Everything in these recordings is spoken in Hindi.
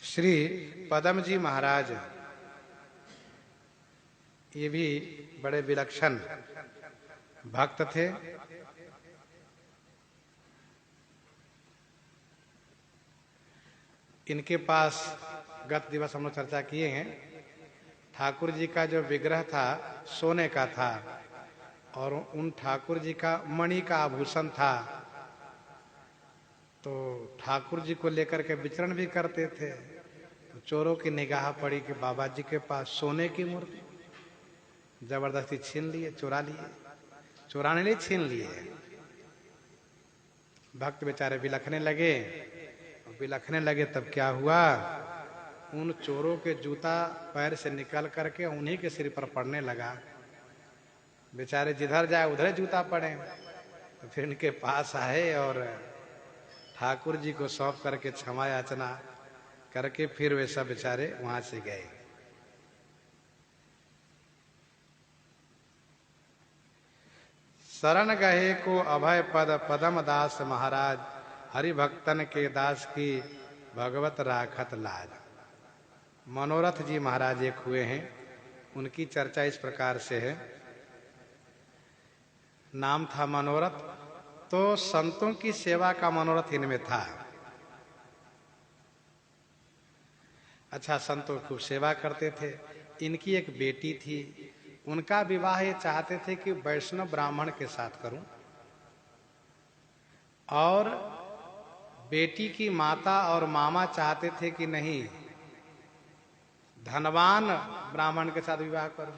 श्री पदम जी महाराज ये भी बड़े विलक्षण भक्त थे। इनके पास गत दिवस हम लोग चर्चा किए हैं, ठाकुर जी का जो विग्रह था सोने का था और उन ठाकुर जी का मणि का आभूषण था। तो ठाकुर जी को लेकर के विचरण भी करते थे। तो चोरों की निगाह पड़ी कि बाबा जी के पास सोने की मूर्ति, जबरदस्ती छीन लिए, चुरा लिए, चुराने लिए छीन लिए। भक्त बेचारे बिलखने लगे। बिलखने लगे तब क्या हुआ, उन चोरों के जूता पैर से निकल करके उन्हीं के सिर पर पड़ने लगा। बेचारे जिधर जाए उधर जूता पड़े। तो फिर इनके पास आए और ठाकुर जी को सौंप करके क्षमा याचना करके फिर वे सब बेचारे वहां से गए। शरण गहे को अभय पद पदम दास महाराज, हरि भक्तन के दास की भगवत राखत लाज। मनोरथ जी महाराज एक हुए हैं, उनकी चर्चा इस प्रकार से है। नाम था मनोरथ। तो संतों की सेवा का मनोरथ इनमें था। अच्छा, संतों खूब सेवा करते थे। इनकी एक बेटी थी, उनका विवाह ये चाहते थे कि वैष्णव ब्राह्मण के साथ करूं, और बेटी की माता और मामा चाहते थे कि नहीं, धनवान ब्राह्मण के साथ विवाह करूं।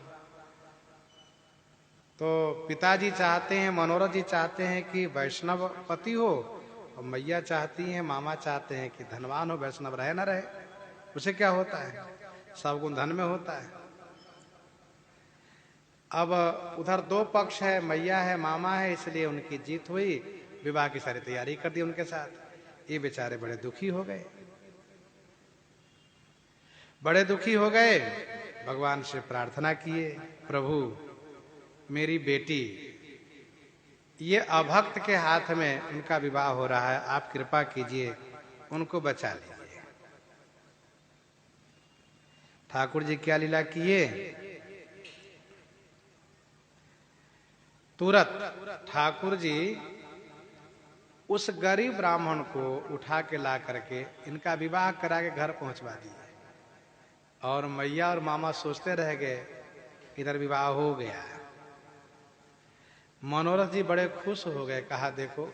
तो पिताजी चाहते हैं, मनोरथ जी चाहते हैं कि वैष्णव पति हो, और मैया चाहती हैं, मामा चाहते हैं कि धनवान हो, वैष्णव रहे ना रहे, उसे क्या होता है, सब गुण धन में होता है। अब उधर दो पक्ष है, मैया है, मामा है, इसलिए उनकी जीत हुई, विवाह की सारी तैयारी कर दी उनके साथ। ये बेचारे बड़े दुखी हो गए, बड़े दुखी हो गए। भगवान से प्रार्थना किए, प्रभु मेरी बेटी ये अभक्त के हाथ में उनका विवाह हो रहा है, आप कृपा कीजिए, उनको बचा लीजिए। ठाकुर जी क्या लीला किए, तुरंत ठाकुर जी उस गरीब ब्राह्मण को उठा के ला करके इनका विवाह करा के घर पहुंचवा दिए। और मैया और मामा सोचते रह गए, इधर विवाह हो गया। मनोरथ जी बड़े खुश हो गए, कहा देखो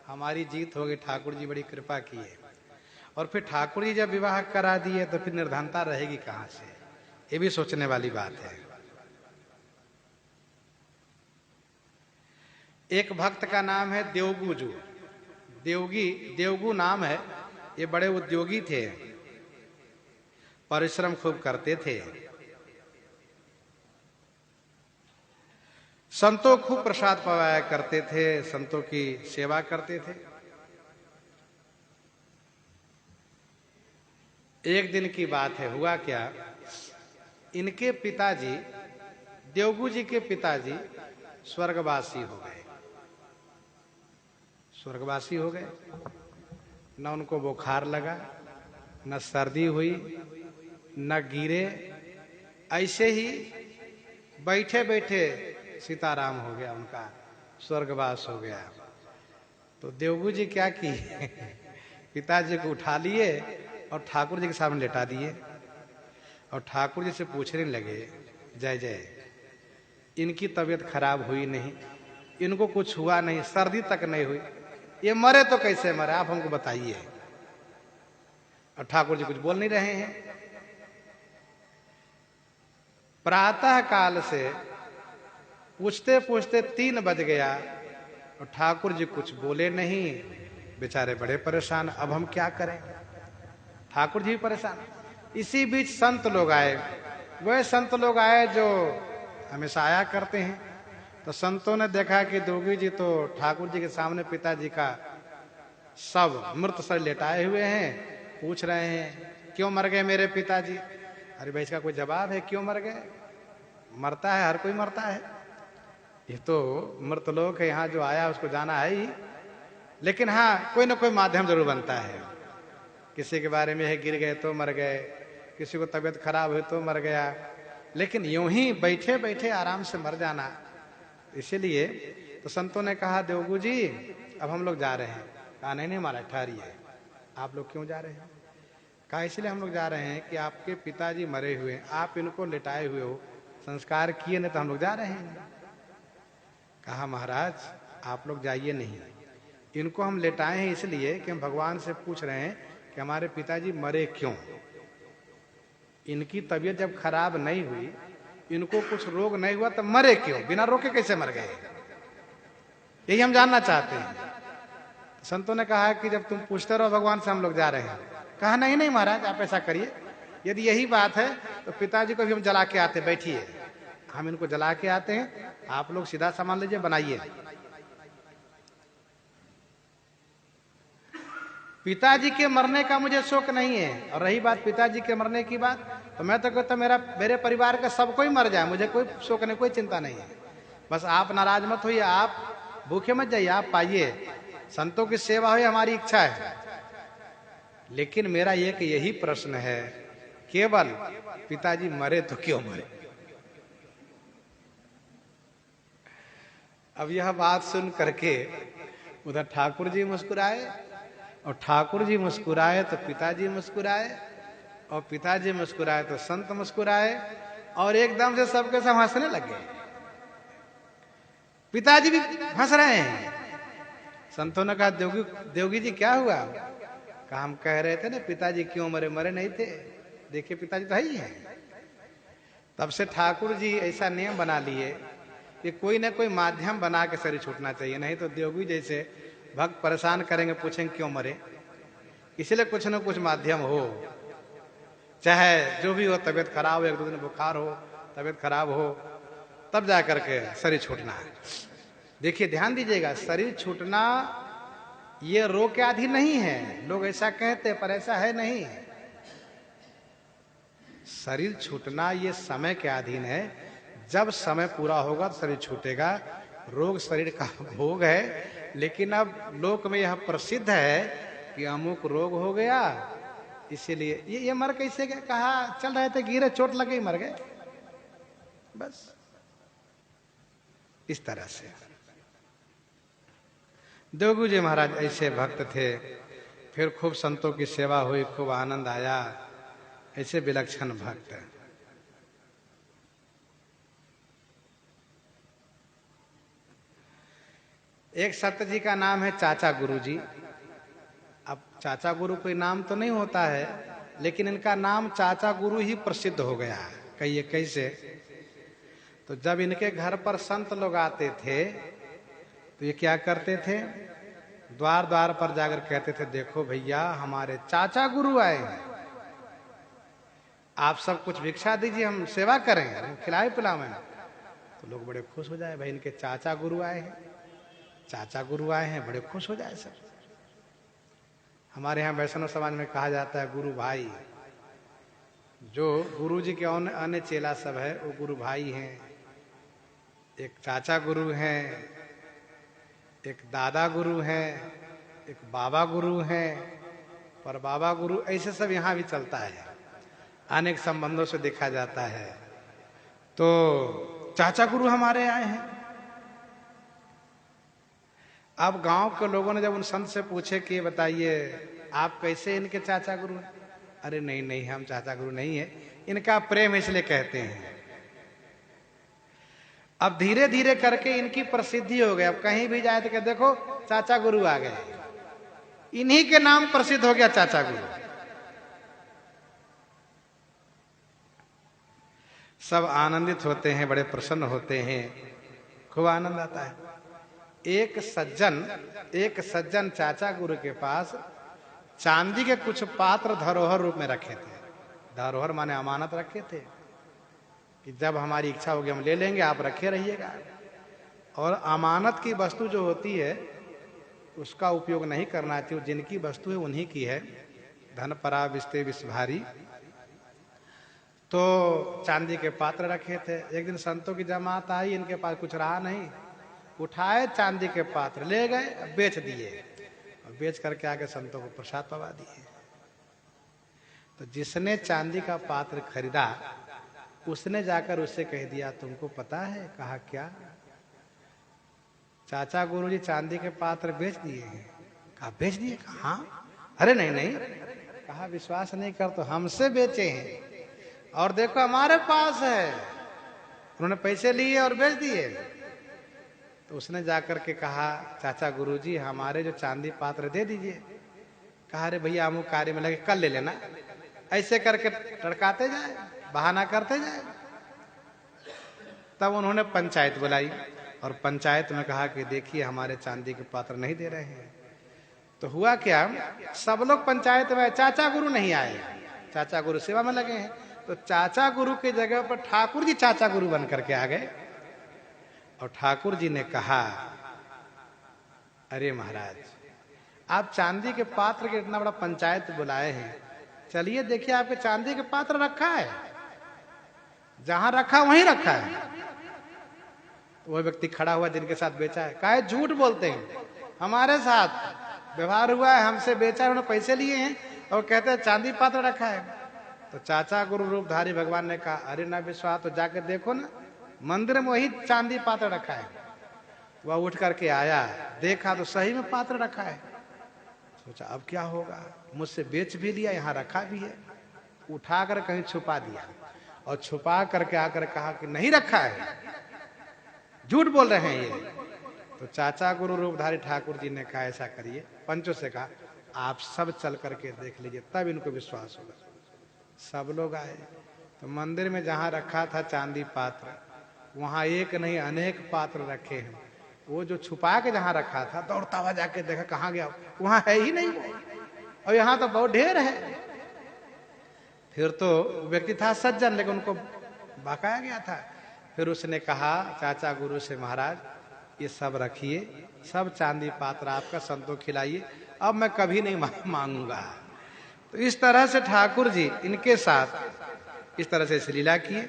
हमारी जीत हो गई, ठाकुर जी बड़ी कृपा किए। और फिर ठाकुर जी जब विवाह करा दिए तो फिर निर्धनता रहेगी कहां से, ये भी सोचने वाली बात है। एक भक्त का नाम है देवगू जी, देवगू नाम है। ये बड़े उद्योगी थे, परिश्रम खूब करते थे, संतों खूब प्रसाद पवाया करते थे, संतों की सेवा करते थे। एक दिन की बात है, हुआ क्या, इनके पिताजी, देवगू जी के पिताजी स्वर्गवासी हो गए। स्वर्गवासी हो गए, न उनको बुखार लगा, न सर्दी हुई, न गिरे, ऐसे ही बैठे बैठे सीताराम हो गया, उनका स्वर्गवास हो गया। तो देवगू जी क्या किए पिताजी को उठा लिए और ठाकुर जी के सामने लेटा दिए। और ठाकुर जी से पूछने लगे, जय जय, इनकी तबीयत खराब हुई नहीं, इनको कुछ हुआ नहीं, सर्दी तक नहीं हुई, ये मरे तो कैसे मरे, आप हमको बताइए। और ठाकुर जी कुछ बोल नहीं रहे हैं। प्रातः काल से पूछते पूछते 3 बज गया और ठाकुर जी कुछ बोले नहीं। बेचारे बड़े परेशान, अब हम क्या करें, ठाकुर जी भी परेशान। इसी बीच संत लोग आए, वह संत लोग आए जो हमेशा आया करते हैं। तो संतों ने देखा कि दोगी जी तो ठाकुर जी के सामने पिताजी का सब मृत शरीर लेटाए हुए हैं, पूछ रहे हैं क्यों मर गए मेरे पिताजी। अरे भाई इसका कोई जवाब है, क्यों मर गए, मरता है, हर कोई मरता है, ये तो मृत लोक है, यहाँ जो आया उसको जाना है ही, लेकिन हाँ कोई ना कोई माध्यम जरूर बनता है। किसी के बारे में है गिर गए तो मर गए, किसी को तबीयत खराब हुई तो मर गया, लेकिन यूं ही बैठे बैठे आराम से मर जाना। इसीलिए तो संतों ने कहा देवगु जी अब हम लोग जा रहे हैं। कहा नहीं नहीं महाराज ठहरिए, आप लोग क्यों जा रहे हैं? कहा इसलिए हम लोग जा रहे हैं कि आपके पिताजी मरे हुए हैं, आप इनको लिटाए हुए हो, संस्कार किए नहीं तो हम लोग जा रहे हैं। कहा महाराज आप लोग जाइए नहीं, इनको हम लेटाए हैं इसलिए कि हम भगवान से पूछ रहे हैं कि हमारे पिताजी मरे क्यों। इनकी तबीयत जब खराब नहीं हुई, इनको कुछ रोग नहीं हुआ तो मरे क्यों, बिना रोके कैसे मर गए, यही हम जानना चाहते हैं। संतों ने कहा कि जब तुम पूछते रहो भगवान से हम लोग जा रहे हैं। कहा नहीं नहीं महाराज आप ऐसा करिए, यदि यही बात है तो पिताजी को भी हम जला के आते, बैठिए हम इनको जला के आते हैं, आप लोग सीधा सामान लीजिए बनाइए। पिताजी के मरने का मुझे शोक नहीं है, और रही बात पिताजी के मरने की बात, तो मैं तो कहता मेरे परिवार का सब कोई मर जाए, मुझे कोई शोक नहीं, कोई चिंता नहीं है। बस आप नाराज मत होइए, आप भूखे मत जाइए, आप पाइए, संतों की सेवा हो हमारी इच्छा है। लेकिन मेरा एक यही प्रश्न है, केवल पिताजी मरे तो क्यों मरे? अब यह बात सुन करके उधर ठाकुर जी मुस्कुराए, और ठाकुर जी मुस्कुराए तो पिताजी मुस्कुराए, और पिताजी मुस्कुराए तो संत मुस्कुराए, और एकदम से सबके सब हंसने लगे। पिताजी भी हंस रहे हैं। संतों ने कहा देवगी जी क्या हुआ? कहा हम कह रहे थे ना पिताजी क्यों मरे, मरे नहीं थे, देखिए पिताजी तो ही हैं। तब से ठाकुर जी ऐसा नियम बना लिए कि कोई ना कोई माध्यम बना के शरीर छूटना चाहिए, नहीं तो देवगी जैसे भक्त परेशान करेंगे, पूछेंगे क्यों मरे। इसलिए कुछ ना कुछ माध्यम हो, चाहे जो भी हो, तबीयत खराब हो, एक दो दिन बुखार हो, तबीयत खराब हो, तब जा करके शरीर छूटना है। देखिए ध्यान दीजिएगा, शरीर छूटना ये रोग के अधीन नहीं है। लोग ऐसा कहते पर ऐसा है नहीं। शरीर छूटना ये समय के अधीन है, जब समय पूरा होगा तो शरीर छूटेगा। रोग शरीर का भोग है, लेकिन अब लोक में यह प्रसिद्ध है कि अमुक रोग हो गया, इसीलिए ये मर कैसे गए? कहा चल रहे थे गिरे, चोट लग गई, मर गए, बस इस तरह से। देवगु जी महाराज ऐसे भक्त थे। फिर खूब संतों की सेवा हुई, खूब आनंद आया, ऐसे विलक्षण भक्त। एक सत्य जी का नाम है चाचा गुरु जी। अब चाचा गुरु कोई नाम तो नहीं होता है, लेकिन इनका नाम चाचा गुरु ही प्रसिद्ध हो गया है। कहिए कैसे? तो जब इनके घर पर संत लोग आते थे तो ये क्या करते थे, द्वार द्वार पर जाकर कहते थे देखो भैया हमारे चाचा गुरु आए हैं, आप सब कुछ भिक्षा दीजिए, हम सेवा करें, खिलाए पिलाएं। तो लोग बड़े खुश हो जाए, भाई इनके चाचा गुरु आए हैं, चाचा गुरु आए हैं, बड़े खुश हो जाए सब। हमारे यहाँ वैष्णव समाज में कहा जाता है गुरु भाई, जो गुरु जी के अन्य चेला सब है वो गुरु भाई हैं। एक चाचा गुरु हैं, एक दादा गुरु हैं, एक बाबा गुरु हैं, पर बाबा गुरु ऐसे सब यहाँ भी चलता है, अनेक संबंधों से देखा जाता है। तो चाचा गुरु हमारे आए हैं। अब गांव के लोगों ने जब उन संत से पूछे कि बताइए आप कैसे इनके चाचा गुरु हैं? अरे नहीं नहीं हम चाचा गुरु नहीं है, इनका प्रेम इसलिए कहते हैं। अब धीरे धीरे करके इनकी प्रसिद्धि हो गई। अब कहीं भी जाए तो देखो चाचा गुरु आ गए, इन्हीं के नाम प्रसिद्ध हो गया चाचा गुरु। सब आनंदित होते हैं, बड़े प्रसन्न होते हैं, खूब आनंद आता है। एक सज्जन चाचा गुरु के पास चांदी के कुछ पात्र धरोहर रूप में रखे थे। धरोहर माने अमानत रखे थे कि जब हमारी इच्छा होगी हम ले लेंगे, आप रखे रहिएगा। और अमानत की वस्तु जो होती है उसका उपयोग नहीं करना चाहिए, जिनकी वस्तु है उन्हीं की है। धन परा विस्ते विष भारी। तो चांदी के पात्र रखे थे। एक दिन संतों की जमात आई, इनके पास कुछ रहा नहीं, उठाए चांदी के पात्र ले गए, बेच दिए, और बेच करके आगे संतों को प्रसाद पवा दिए। तो जिसने चांदी का पात्र खरीदा उसने जाकर उससे कह दिया तुमको पता है? कहा क्या? चाचा गुरुजी चांदी के पात्र बेच दिए हैं। कहा बेच दिए? कहा हाँ। अरे नहीं नहीं। कहा विश्वास नहीं कर तो हमसे बेचे हैं और देखो हमारे पास है। उन्होंने पैसे लिए और बेच दिए। तो उसने जाकर के कहा चाचा गुरुजी हमारे जो चांदी पात्र दे दीजिए। कहा अरे भैया हम कार्य में लगे कल ले लेना। ऐसे करके टड़काते जाए, बहाना करते जाए। तब उन्होंने पंचायत बुलाई और पंचायत में कहा कि देखिए हमारे चांदी के पात्र नहीं दे रहे हैं। तो हुआ क्या, सब लोग पंचायत में, चाचा गुरु नहीं आए। चाचा गुरु सेवा में लगे हैं। तो चाचा गुरु की जगह पर ठाकुर जी चाचा गुरु बन करके आ गए। और ठाकुर जी ने कहा अरे महाराज आप चांदी के पात्र के इतना बड़ा पंचायत बुलाए हैं, चलिए देखिए आपके चांदी के पात्र रखा है, जहां रखा वहीं रखा है। तो वह व्यक्ति खड़ा हुआ जिनके साथ बेचा है, कहा झूठ बोलते हैं, हमारे साथ व्यवहार हुआ है, हमसे बेचा है, उन्होंने पैसे लिए हैं और कहते हैं चांदी पात्र रखा है। तो चाचा गुरु रूपधारी भगवान ने कहा अरे ना विश्वास तो जाकर देखो ना, मंदिर में वही चांदी पात्र रखा है। वह उठ करके आया, देखा तो सही में पात्र रखा है। सोचा अब क्या होगा, मुझसे बेच भी लिया, यहाँ रखा भी है। उठा कर कहीं छुपा दिया और छुपा करके आकर कहा कि नहीं रखा है, झूठ बोल रहे हैं ये। तो चाचा गुरु रूपधारी ठाकुर जी ने कहा ऐसा करिए, पंचों से कहा आप सब चल करके देख लीजिए तब इनको विश्वास होगा। सब लोग आए तो मंदिर में जहां रखा था चांदी पात्र, वहां एक नहीं अनेक पात्र रखे हैं। वो जो छुपा के जहां रखा था दौड़ता हुआ जाके देखा कहां गया, वहां है ही नहीं वो, और यहाँ तो बहुत ढेर है। फिर तो व्यक्ति था सज्जन, लेकिन उनको बकाया गया था। फिर उसने कहा चाचा गुरु से महाराज ये सब रखिए, सब चांदी पात्र आपका, संतों खिलाइए, अब मैं कभी नहीं मांगूंगा। तो इस तरह से ठाकुर जी इनके साथ इस तरह से इस लीला किए।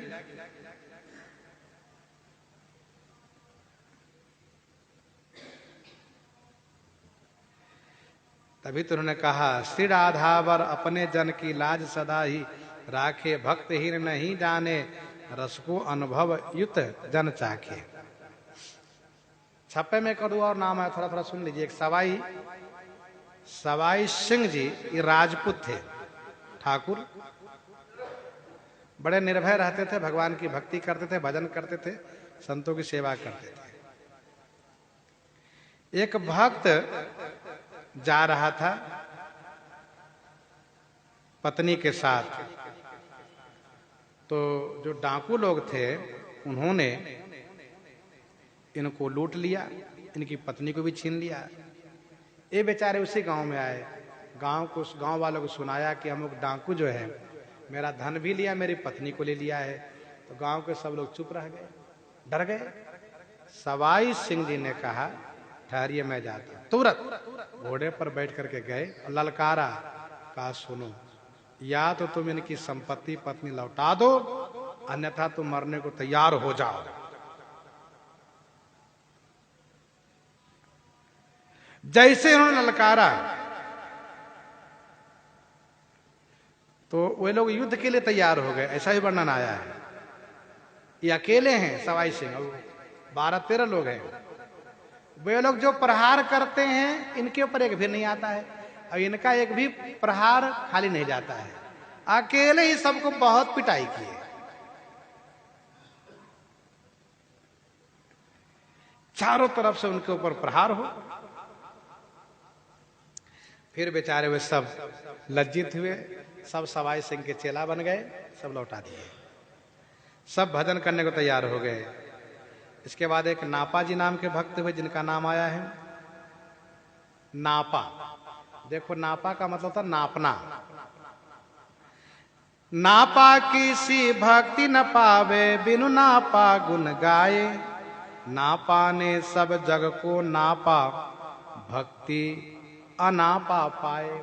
तभी तो उन्होंने कहा श्री राधावर अपने जन की लाज सदा ही राखे, भक्तहीन नहीं जाने रस को अनुभव युत जन चाखे। छप्पे में कदू और नाम है, थोड़ा थोड़ा सुन लीजिए। एक सवाई सिंह जी ये राजपूत थे, ठाकुर, बड़े निर्भय रहते थे, भगवान की भक्ति करते थे, भजन करते थे, संतों की सेवा करते थे। एक भक्त जा रहा था पत्नी के साथ, तो जो डाकू लोग थे उन्होंने इनको लूट लिया, इनकी पत्नी को भी छीन लिया। ये बेचारे उसी गांव में आए, गांव वालों को सुनाया कि हम लोग डाकू जो है मेरा धन भी लिया, मेरी पत्नी को ले लिया है। तो गांव के सब लोग चुप रह गए, डर गए। सवाई सिंह जी ने कहा ठहरिए मैं जाता। तुरंत घोड़े पर बैठ करके गए, ललकारा, कहा सुनो, या तो तुम इनकी संपत्ति पत्नी लौटा दो, अन्यथा तुम मरने को तैयार हो जाओ। जैसे उन्होंने ललकारा तो वे लोग युद्ध के लिए तैयार हो गए, ऐसा ही वर्णन आया है। ये अकेले हैं सवाई सिंह, 12-13 लोग हैं। वे लोग जो प्रहार करते हैं इनके ऊपर एक भी नहीं आता है, और इनका एक भी प्रहार खाली नहीं जाता है। अकेले ही सबको बहुत पिटाई किए। चारों तरफ से उनके ऊपर प्रहार हो। फिर बेचारे वे सब लज्जित हुए, सब सवाई सिंह के चेला बन गए, सब लौटा दिए, सब भजन करने को तैयार हो गए। इसके बाद एक नापा जी नाम के भक्त हुए जिनका नाम आया है नापा। देखो नापा का मतलब था नापना। नापा किसी भक्ति न पावे, बिनु नापा गुण गाए। नापा ने सब जग को नापा, भक्ति अनापा पाए।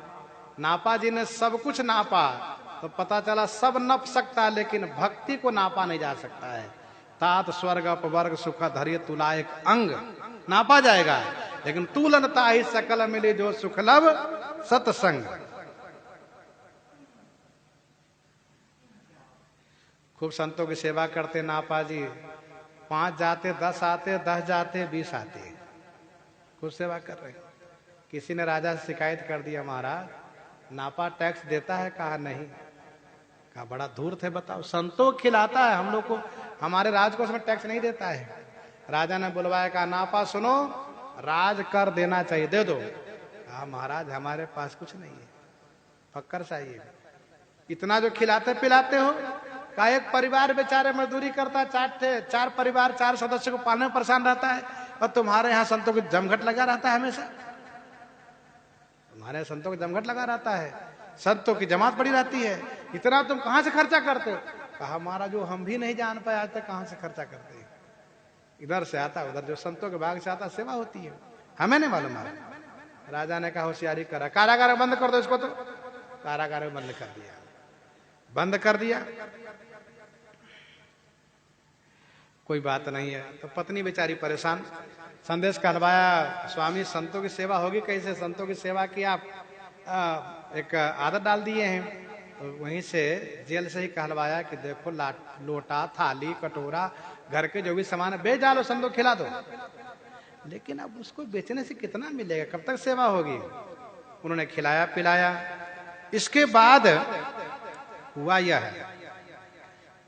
नापा जी ने सब कुछ नापा तो पता चला सब नप सकता है, लेकिन भक्ति को नापा नहीं जा सकता है। तात स्वर्ग अपवर्ग सुख धैर्य तुला एक अंग नापा जाएगा, लेकिन तुलनता ही सकल मिले जो सुखलभ सत्संग। खूब संतों की सेवा करते नापा जी। 5 जाते, 10 आते, 10 जाते, 20 आते, खूब सेवा कर रहे। किसी ने राजा से शिकायत कर दिया, महाराज नापा टैक्स देता है? कहा नहीं। कहा बड़ा धूर्त है, बताओ, संतों खिलाता है, हम लोग को, हमारे राज को उसमें टैक्स नहीं देता है। राजा ने बुलवाया, कहा नापा सुनो, राज कर देना चाहिए, दे दो। कहा महाराज हमारे पास कुछ नहीं है, फक्कर चाहिए। इतना जो खिलाते पिलाते हो। कहा एक परिवार बेचारे मजदूरी करता है, 4 परिवार 4 सदस्य को पालने में परेशान रहता है, और तुम्हारे यहाँ संतों को जमघट लगा रहता है हमेशा। तुम्हारे संतों को जमघट लगा रहता है, संतों की जमात पड़ी रहती है, इतना तुम कहां से खर्चा करते हो? कहा महाराज जो हम भी नहीं जान पाए आज तक कहां से खर्चा करते हैं। इधर से आता उधर, जो संतों के भाग से आता सेवा होती है, हमें नहीं मालूम। राजा ने कहा होशियारी करा, कारागार बंद कर दो इसको। तो कारागार में बंद कर दिया, बंद कर दिया। कोई बात नहीं है। तो पत्नी बेचारी परेशान, संदेश कहलवाया, स्वामी संतों की सेवा होगी कैसे? संतों की सेवा की आप एक आदत डाल दिए हैं। तो वहीं से जेल से ही कहलवाया कि देखो लोटा, थाली, कटोरा, घर के जो भी सामान है बेच डालो, संतों खिला दो। लेकिन अब उसको बेचने से कितना मिलेगा, कब तक सेवा होगी? उन्होंने खिलाया पिलाया। इसके बाद हुआ यह है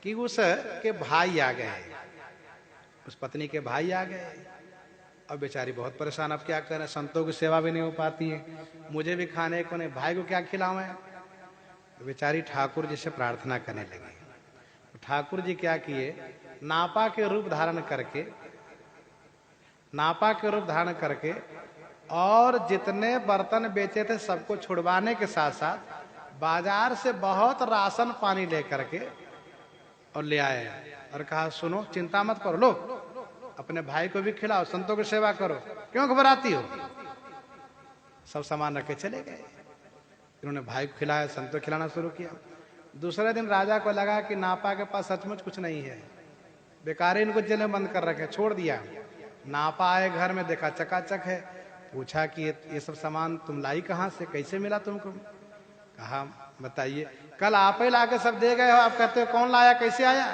कि उसके भाई आ गए, उस पत्नी के भाई आ गए। अब बेचारी बहुत परेशान, अब क्या करें, संतों की सेवा भी नहीं हो पाती है, मुझे भी खाने को नहीं, भाई को क्या खिलाऊं? तो बेचारी ठाकुर जी से प्रार्थना करने लगी। तो ठाकुर जी क्या किए, नापा के रूप धारण करके, नापा के रूप धारण करके, और जितने बर्तन बेचे थे सबको छुड़वाने के साथ साथ बाजार से बहुत राशन पानी लेकर के और ले आए, और कहा सुनो चिंता मत करो, लो अपने भाई को भी खिलाओ, संतों की सेवा करो, क्यों घबराती हो? सब सामान रखे चले गए। इन्होंने भाई को खिलाया, संतों को खिलाना शुरू किया। दूसरे दिन राजा को लगा कि नापा के पास सचमुच कुछ नहीं है, बेकार ही इनको जेल में बंद कर रखे, छोड़ दिया। नापा आए घर में, देखा चकाचक है। पूछा कि ये सब सामान तुम लाई कहाँ से, कैसे मिला तुमको? कहा बताइए, कल आप ही लाके सब दे गए हो, आप कहते हो कौन लाया, कैसे आया?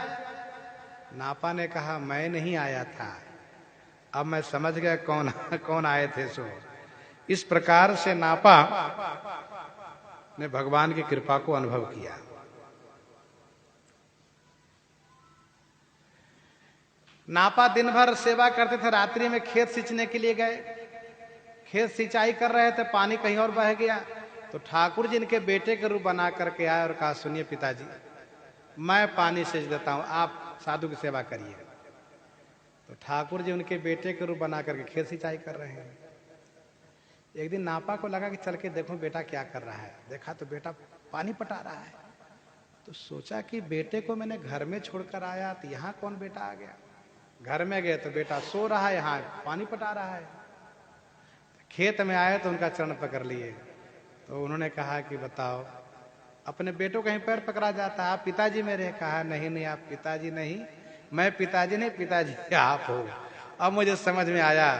नापा ने कहा मैं नहीं आया था, अब मैं समझ गया कौन कौन आए थे। सो इस प्रकार से नापा ने भगवान की कृपा को अनुभव किया। नापा दिन भर सेवा करते थे, रात्रि में खेत सींचने के लिए गए, खेत सिंचाई कर रहे थे, पानी कहीं और बह गया। तो ठाकुर जी इनके बेटे के रूप बना करके आए और कहा सुनिए पिताजी, मैं पानी सींच देता हूं, आप साधु की सेवा करिए। तो ठाकुर जी उनके बेटे के रूप बना करके खेत सिंचाई कर रहे हैं। एक दिन नापा को लगा कि चल के देखो बेटा क्या कर रहा है। देखा तो बेटा पानी पटा रहा है। तो सोचा कि बेटे को मैंने घर में छोड़कर आया, तो यहाँ कौन बेटा आ गया? घर में गए तो बेटा सो रहा है, यहाँ पानी पटा रहा है। खेत में आए तो उनका चरण पकड़ लिए। तो उन्होंने कहा कि बताओ, अपने बेटों कहीं पैर पकड़ा जाता है, आप पिताजी मेरे? कहा नहीं नहीं, आप पिताजी नहीं, मैं पिताजी नहीं, पिताजी आप हो। अब मुझे समझ में आया,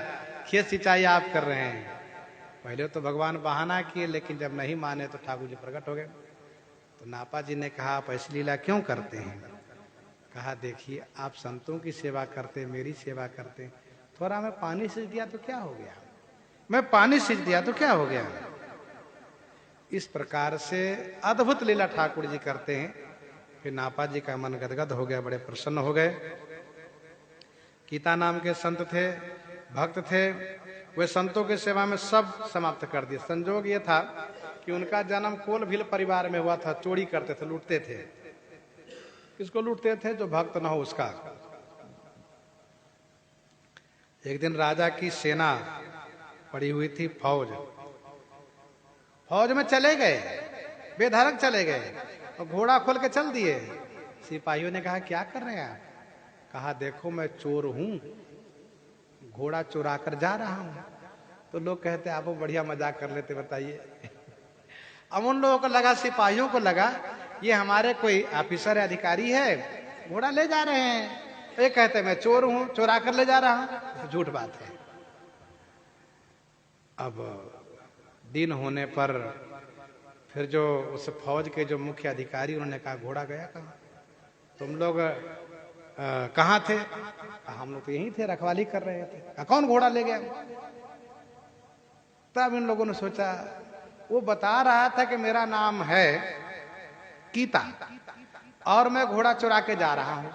खेत सिंचाई आप कर रहे हैं। पहले तो भगवान बहाना किए, लेकिन जब नहीं माने तो ठाकुर जी प्रकट हो गए। तो नापा जी ने कहा आप ऐसी लीला क्यों करते हैं? कहा देखिए, आप संतों की सेवा करते, मेरी सेवा करते, थोड़ा मैं पानी सींच दिया तो क्या हो गया, मैं पानी सींच दिया तो क्या हो गया? इस प्रकार से अद्भुत लीला ठाकुर जी करते हैं। फिर नापा जी का मन गदगद हो गया, बड़े प्रसन्न हो गए। गीता नाम के संत थे, भक्त थे, वे संतों की सेवा में सब समाप्त कर दिए। संजोग ये था कि उनका जन्म कोल भील परिवार में हुआ था, चोरी करते थे, लूटते थे। किसको लूटते थे? जो भक्त न हो उसका। एक दिन राजा की सेना पड़ी हुई थी, फौज में चले गए, बेधड़क चले गए और घोड़ा खोल के चल दिए। सिपाहियों ने कहा क्या कर रहे हैं आप? कहा देखो मैं चोर हूं, घोड़ा चुरा कर जा रहा हूं। तो लोग कहते आप वो बढ़िया मजाक कर लेते, बताइए। अब उन लोगों को लगा, सिपाहियों को लगा ये हमारे कोई ऑफिसर अधिकारी है, घोड़ा ले जा रहे हैं। ये कहते मैं चोर हूं, चुरा कर ले जा रहा हूं, झूठ बात है। अब दिन होने पर फिर जो उस फौज के जो मुख्य अधिकारी, उन्होंने कहा घोड़ा गया कहाँ? तुम लोग कहाँ थे? हम लोग तो यहीं थे, रखवाली कर रहे थे। कौन घोड़ा ले गया? तब इन लोगों ने सोचा, वो बता रहा था कि मेरा नाम है कीता और मैं घोड़ा चुरा के जा रहा हूं।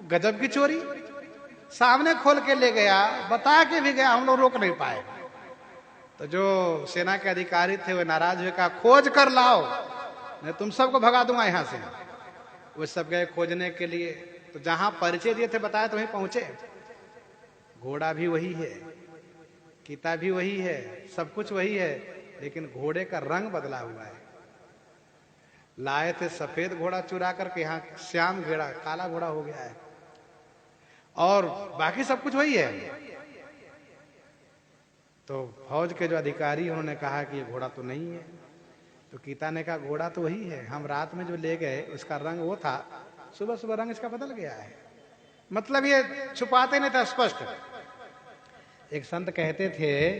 गजब की चोरी, सामने खोल के ले गया, बता के भी गया, हम लोग रोक नहीं पाए। तो जो सेना के अधिकारी थे वो नाराज हुए, कहा खोज कर लाओ, मैं तुम सबको भगा दूंगा यहां से। वो सब गए खोजने के लिए, तो जहां परिचय दिए थे बताया तो वहीं पहुंचे। घोड़ा भी वही है, कीता भी वही है, सब कुछ वही है, लेकिन घोड़े का रंग बदला हुआ है। लाए थे सफेद घोड़ा चुरा करके, यहाँ श्याम घोड़ा, काला घोड़ा हो गया है, और बाकी सब कुछ वही है। तो फौज के जो अधिकारी उन्होंने कहा कि ये घोड़ा तो नहीं है। तो कीता ने कहा घोड़ा तो वही है, हम रात में जो ले गए उसका रंग वो था, सुबह सुबह रंग इसका बदल गया है। मतलब ये छुपाते नहीं था, स्पष्ट। एक संत कहते थे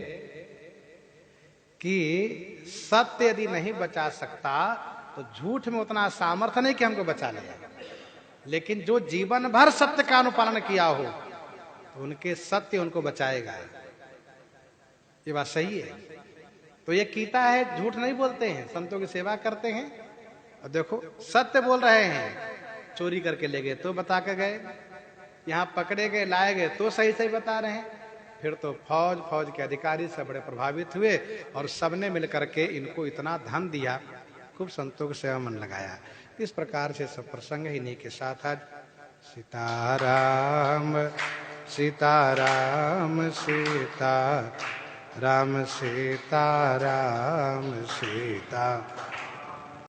कि सत्य यदि नहीं बचा सकता तो झूठ में उतना सामर्थ्य नहीं कि हमको बचा ले, लेकिन जो जीवन भर सत्य का अनुपालन किया हो तो उनके सत्य उनको बचाएगा। ये बात सही है। तो ये कीता है, झूठ नहीं बोलते हैं, संतों की सेवा करते हैं, और देखो सत्य बोल रहे हैं। चोरी करके ले गए तो बता के गए, यहाँ पकड़े गए लाए गए तो सही सही बता रहे हैं। फिर तो फौज के अधिकारी सब बड़े प्रभावित हुए और सबने मिलकर के इनको इतना धन दिया, खूब संतों की सेवा मन लगाया। इस प्रकार से सब प्रसंग इन्हीं के साथ आज सीताराम सीताराम सीता राम सीताराम सीता